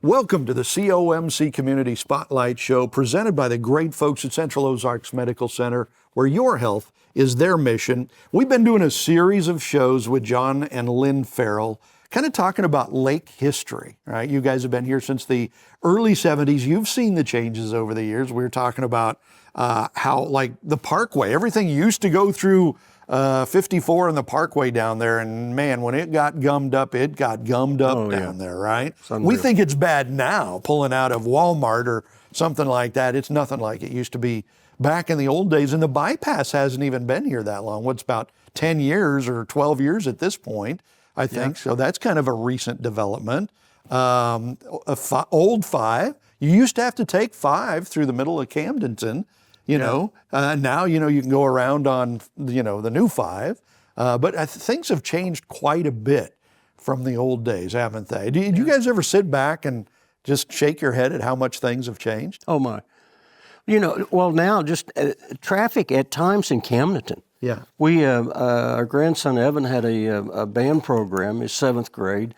Welcome to the COMC Community Spotlight Show, presented by the great folks at Central Ozarks Medical Center, where your health is their mission. We've been doing a series of shows with John and Lynn Ferrell, kind of talking about lake history, right? You guys have been here since the early 70s. You've seen the changes over the years. We were talking about how, like, the Parkway, everything used to go through 54 and the Parkway down there, and man, when it got gummed up, down there, right? We think it's bad now, pulling out of Walmart or something like that. It's nothing like it used to be back in the old days, and the bypass hasn't even been here that long. What's about 10 years or 12 years at this point, I think. Yeah. So that's kind of a recent development. Old 5, you used to have to take 5 through the middle of Camdenton. Now, you can go around on, the new 5. But things have changed quite a bit from the old days, haven't they? Did you guys ever sit back and just shake your head at how much things have changed? Oh, my. Now just traffic at times in Camdenton. Yeah. Our grandson Evan had a band program, his 7th grade.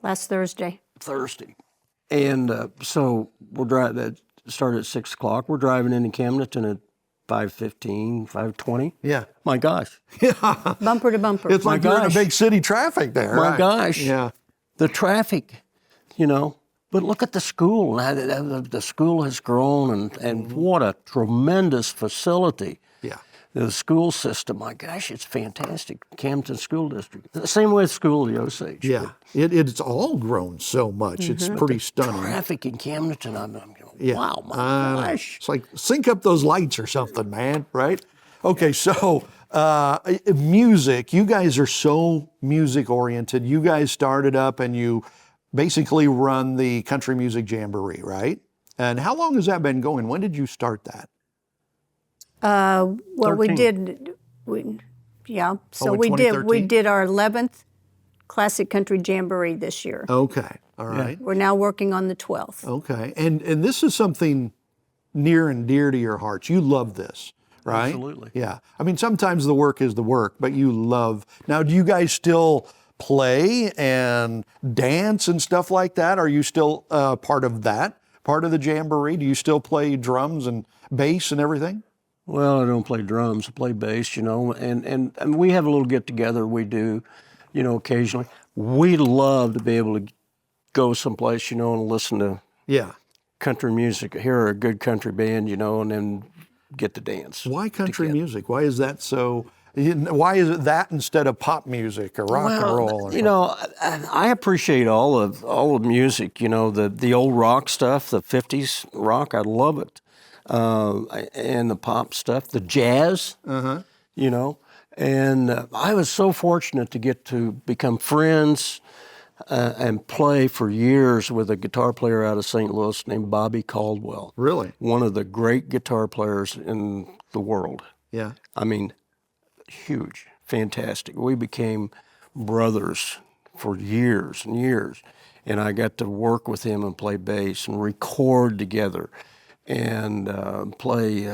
Last Thursday. And so we'll drive that. Started at 6 o'clock. We're driving into Camdenton at 5:15, 5:20. Yeah. My gosh. Yeah. Bumper to bumper. It's like you're in a big city traffic there. My right? gosh. Yeah. The traffic, But look at the school. The school has grown, and what a tremendous facility. Yeah. The school system, my gosh, it's fantastic. Camden School District. The same with School of the Osage. Yeah. It's all grown so much. It's pretty stunning. Traffic in Camdenton, I'm going, yeah. Wow, my gosh. It's like sync up those lights or something, man, right? Okay, so music, you guys are so music oriented. You guys started up and you basically run the Country Music Jamboree, right? And how long has that been going? When did you start that? Well, 13. we did. So we 2013? did our 11th Classic Country Jamboree this year. Okay, all right. We're now working on the 12th. Okay, and this is something near and dear to your hearts. You love this, right? Absolutely. Yeah. I mean, sometimes the work is the work, but you love. Now, do you guys still play and dance and stuff like that? Are you still part of that, part of the Jamboree? Do you still play drums and bass and everything? Well, I don't play drums. I play bass, and we have a little get-together we do, occasionally. We love to be able to go someplace, and listen to country music, hear a good country band, and then get to dance. Why country music? Why is that so? Why is it that instead of pop music or rock and roll? Or I appreciate all of music, the old rock stuff, the 50s rock, I love it. And the pop stuff, the jazz, and I was so fortunate to get to become friends and play for years with a guitar player out of St. Louis named Bobby Caldwell. Really? One of the great guitar players in the world. Yeah. I mean, huge, fantastic. We became brothers for years and years, and I got to work with him and play bass and record together. And play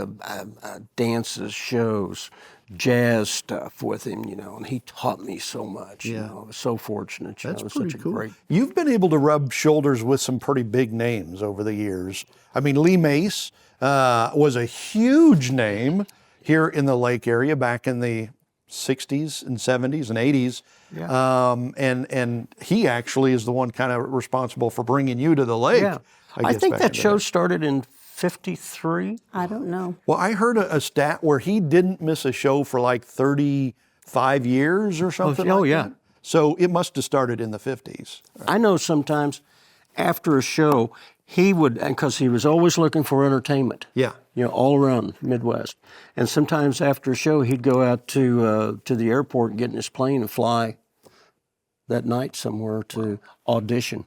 dances, shows, jazz stuff with him, and he taught me so much. I was so fortunate. That's pretty pretty cool. You've been able to rub shoulders with some pretty big names over the years. I mean, Lee Mace was a huge name here in the lake area back in the 60s and 70s and 80s. Yeah. And he actually is the one kind of responsible for bringing you to the lake. Yeah. I think that show started in 53? I don't know. Well, I heard a stat where he didn't miss a show for like 35 years or something that. So it must have started in the 50s. Right? I know sometimes after a show, he would, because he was always looking for entertainment. Yeah. All around Midwest. And sometimes after a show, he'd go out to the airport and get in his plane and fly that night somewhere to audition.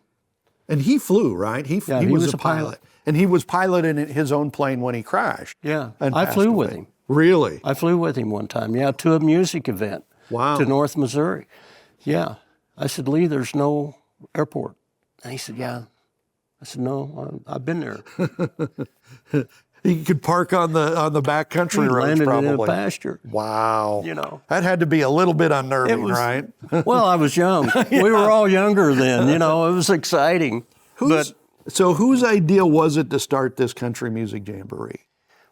And he flew, right? He was a pilot. And he was piloting his own plane when he crashed. Yeah, I flew with him. Really? I flew with him one time, to a music event. Wow. To North Missouri. Yeah. I said, Lee, there's no airport. And he said, yeah. I said, no, I've been there. You could park on the back country We roads landed in a probably. pasture. Wow. You know. That had to be a little bit unnerving, right? Well, I was young. We were all younger then. You know, it was exciting. So whose idea was it to start this country music jamboree?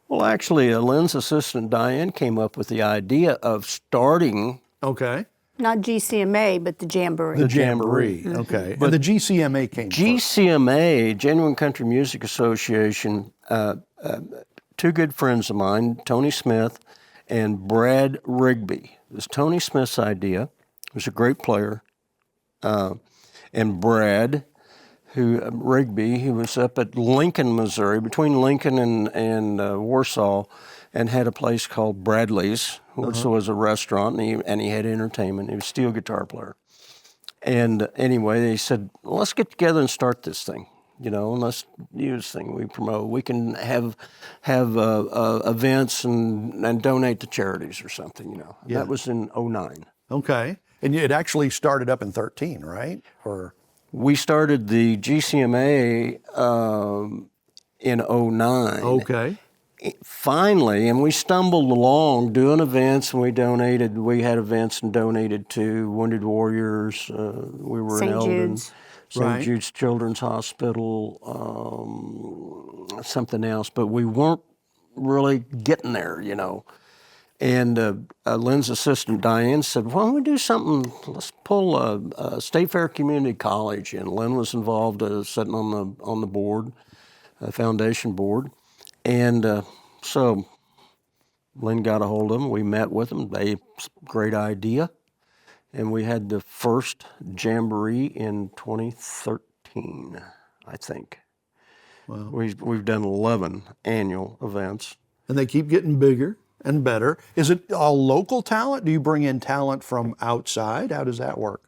Well, actually, Lynn's assistant Diane came up with the idea of starting. Okay. Not GCMA, but the Jamboree. The jamboree. Okay. But the GCMA came first. GCMA, Genuine Country Music Association, two good friends of mine, Tony Smith and Brad Rigby. It was Tony Smith's idea. He was a great player. And Brad, Rigby, he was up at Lincoln, Missouri, between Lincoln and Warsaw, and had a place called Bradley's, which was a restaurant, and he had entertainment. He was a steel guitar player. And anyway, they said, let's get together and start this thing, you know, and let's use this thing we promote. We can have events and donate to charities or something, you know. And that was in 2009. Okay. And it actually started up in 2013, right? Or We started the GCMA in 2009. okay. Finally, and we stumbled along doing events, and we had events and donated to Wounded Warriors. We were in St. Eldon, Jude's. St. Right. Jude's Children's Hospital, something else, but we weren't really getting there, you know. And Lynn's assistant, Diane, said, why don't we do something, let's pull a State Fair Community College. And Lynn was involved sitting on the board, foundation board. And so Lynn got a hold of them. We met with them. Great idea. And we had the first jamboree in 2013, I think. Wow. We've done 11 annual events. And they keep getting bigger and better. Is it all local talent? Do you bring in talent from outside? How does that work?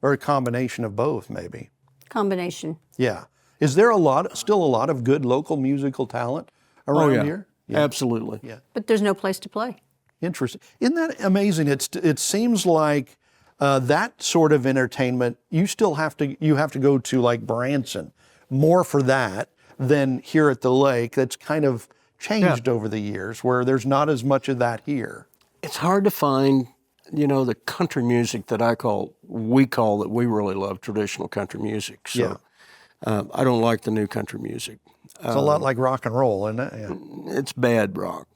Or a combination of both, maybe? Combination. Yeah. Is there still a lot of good local musical talent around here? Yeah. Absolutely. Yeah. But there's no place to play. Interesting. Isn't that amazing? It seems like that sort of entertainment, you have to go to like Branson more for that than here at the lake. That's kind of changed over the years, where there's not as much of that here. It's hard to find, you know, the country music that we really love traditional country music. So Yeah. I don't like the new country music. It's a lot like rock and roll, isn't it? Yeah. It's bad rock,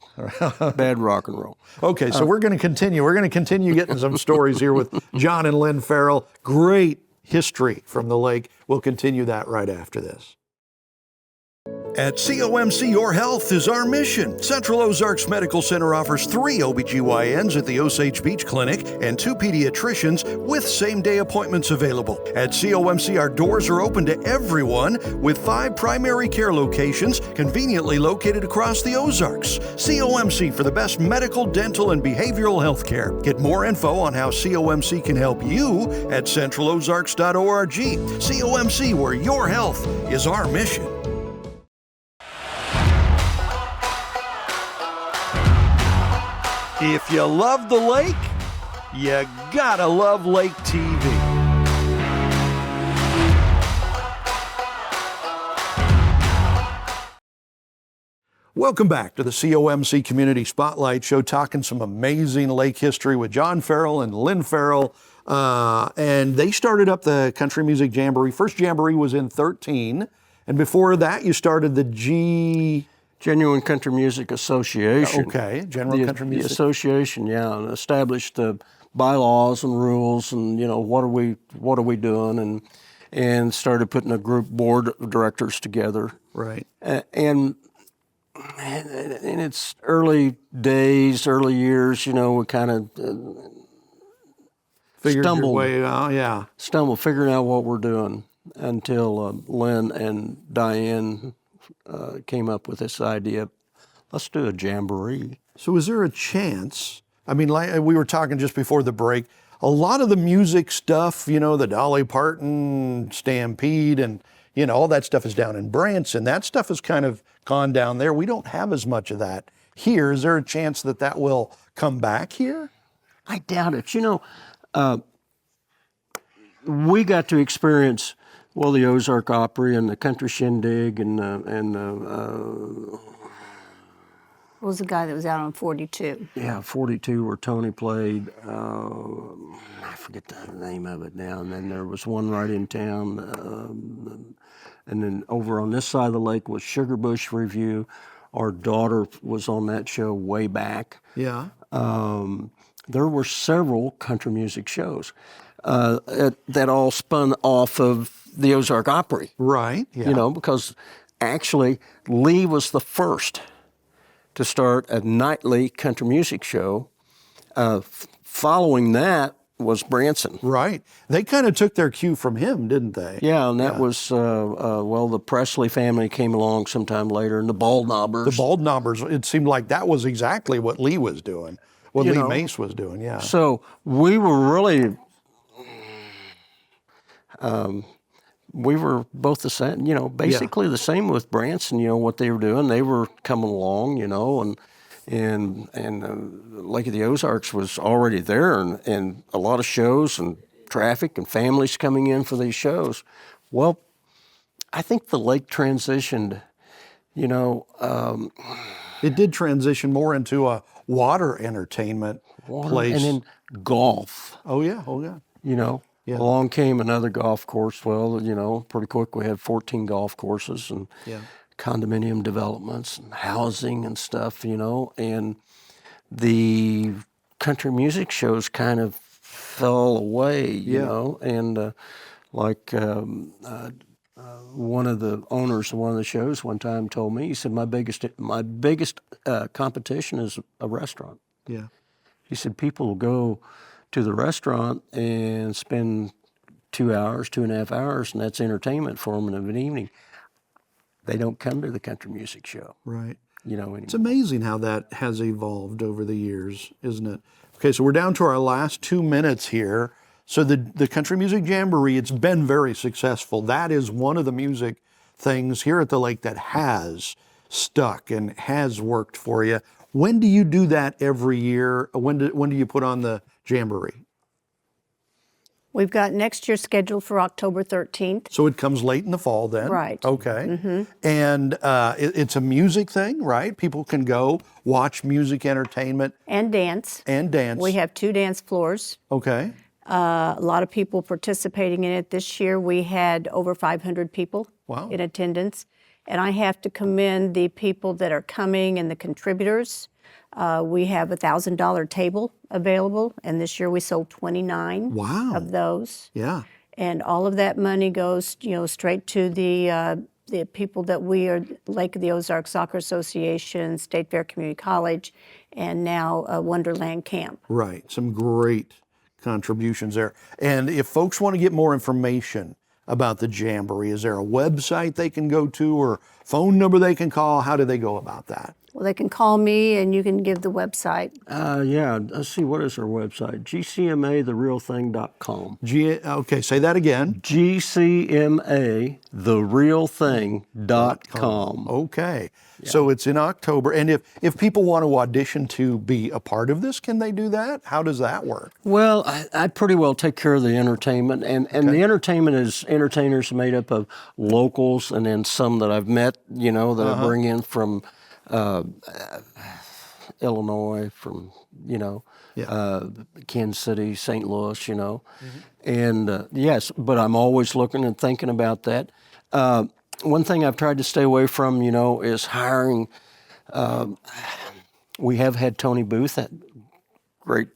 bad rock and roll. Okay, so we're going to continue. We're going to continue getting some stories here with John and Lynn Ferrell. Great history from the lake. We'll continue that right after this. At COMC, your health is our mission. Central Ozarks Medical Center offers 3 OBGYNs at the Osage Beach Clinic and 2 pediatricians with same-day appointments available. At COMC, our doors are open to everyone with 5 primary care locations conveniently located across the Ozarks. COMC for the best medical, dental, and behavioral health care. Get more info on how COMC can help you at centralozarks.org. COMC, where your health is our mission. If you love the lake, you gotta love Lake TV. Welcome back to the COMC Community Spotlight Show, talking some amazing lake history with John Ferrell and Lynn Ferrell. And they started up the Country Music Jamboree. First jamboree was in 2013. And before that, you started the Genuine Country Music Association. Okay, General Country Music. The association, yeah, and established the bylaws and rules, and you know what are we doing, and started putting a group board of directors together. Right. And in its early days, early years, you know, we kind of Figured your stumbled way out, yeah. figuring out what we're doing until Lynn and Diane came up with this idea, let's do a jamboree. So is there a chance, I mean, like we were talking just before the break, a lot of the music stuff, you know, the Dolly Parton Stampede and, you know, all that stuff is down in Branson. That stuff has kind of gone down there. We don't have as much of that here. Is there a chance that that will come back here? I doubt it. You know, we got to experience Well, the Ozark Opry and the Country Shindig and What was the guy that was out on 42? yeah, 42 where Tony played. I forget the name of it now. And then there was one right in town. And then over on this side of the lake was Sugarbush Review. Our daughter was on that show way back. Yeah. There were several country music shows that all spun off of the Ozark Opry. Right. Yeah. You know, because actually Lee was the first to start a nightly country music show. Following that was Branson. Right. They kind of took their cue from him, didn't they? Yeah, and that was, well, the Presley family came along sometime later, and the Bald Knobbers. The Bald Knobbers, it seemed like that was exactly what Lee was doing, what Lee Mace was doing, yeah. So we were really, we were both the same, you know, basically the same with Branson, you know, what they were doing. They were coming along, you know, and Lake of the Ozarks was already there, and a lot of shows and traffic and families coming in for these shows. Well, I think the lake transitioned, you know. It did transition more into a water entertainment place. And then golf. Oh, yeah. Oh, yeah. You know, along came another golf course. Well, you know, pretty quick we had 14 golf courses and condominium developments and housing and stuff, you know, and the country music shows kind of fell away, you know, and like one of the owners of one of the shows one time told me, he said, my biggest competition is a restaurant. Yeah. He said, people will go to the restaurant and spend 2 hours, 2.5 hours, and that's entertainment for them in an evening. They don't come to the country music show. Right. You know, anymore. It's amazing how that has evolved over the years, isn't it? Okay, so we're down to our last 2 minutes here. So the Country Music Jamboree, it's been very successful. That is one of the music things here at the lake that has stuck and has worked for you. When do you do that every year? When do you put on the Jamboree? We've got next year scheduled for October 13th. So it comes late in the fall then? Right. Okay. And it's a music thing, right? People can go watch music entertainment. And dance. And dance. We have 2 dance floors. Okay. A lot of people participating in it. This year we had over 500 people in attendance. And I have to commend the people that are coming and the contributors. We have a $1,000 table available, and this year we sold 29 of those. Yeah. And all of that money goes, you know, straight to the people that we are, Lake of the Ozarks Soccer Association, State Fair Community College, and now Wonderland Camp. Right. Some great contributions there. And if folks want to get more information about the Jamboree, is there a website they can go to or phone number they can call? How do they go about that? Well, they can call me, and you can give the website. Yeah, let's see, what is our website? GCMAtherealthing.com. Okay, say that again. GCMAtherealthing.com. Okay, so it's in October. And if people want to audition to be a part of this, can they do that? How does that work? Well, I pretty well take care of the entertainment. And the entertainment is entertainers made up of locals and then some that I've met, you know, that I bring in from Illinois, from, you know, Kansas City, St. Louis, you know. And yes, but I'm always looking and thinking about that. One thing I've tried to stay away from, you know, is hiring. We have had Tony Booth, that great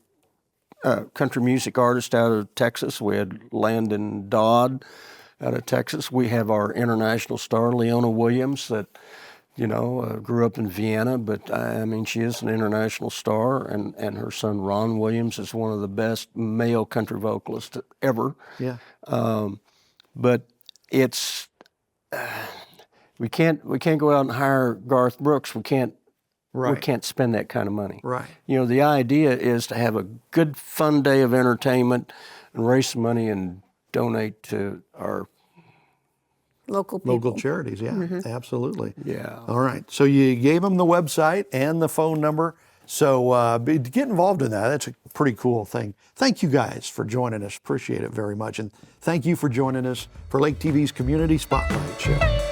country music artist out of Texas. We had Landon Dodd out of Texas. We have our international star, Leona Williams, that, you know, grew up in Vienna, but I mean, she is an international star, and her son Ron Williams is one of the best male country vocalists ever. Yeah. But it's we can't go out and hire Garth Brooks. We can't spend that kind of money. Right. You know, the idea is to have a good, fun day of entertainment and raise some money and donate to our Local people. Local charities, yeah, absolutely. Yeah. All right, so you gave them the website and the phone number. So get involved in that. That's a pretty cool thing. Thank you guys for joining us. Appreciate it very much. And thank you for joining us for Lake TV's Community Spotlight Show.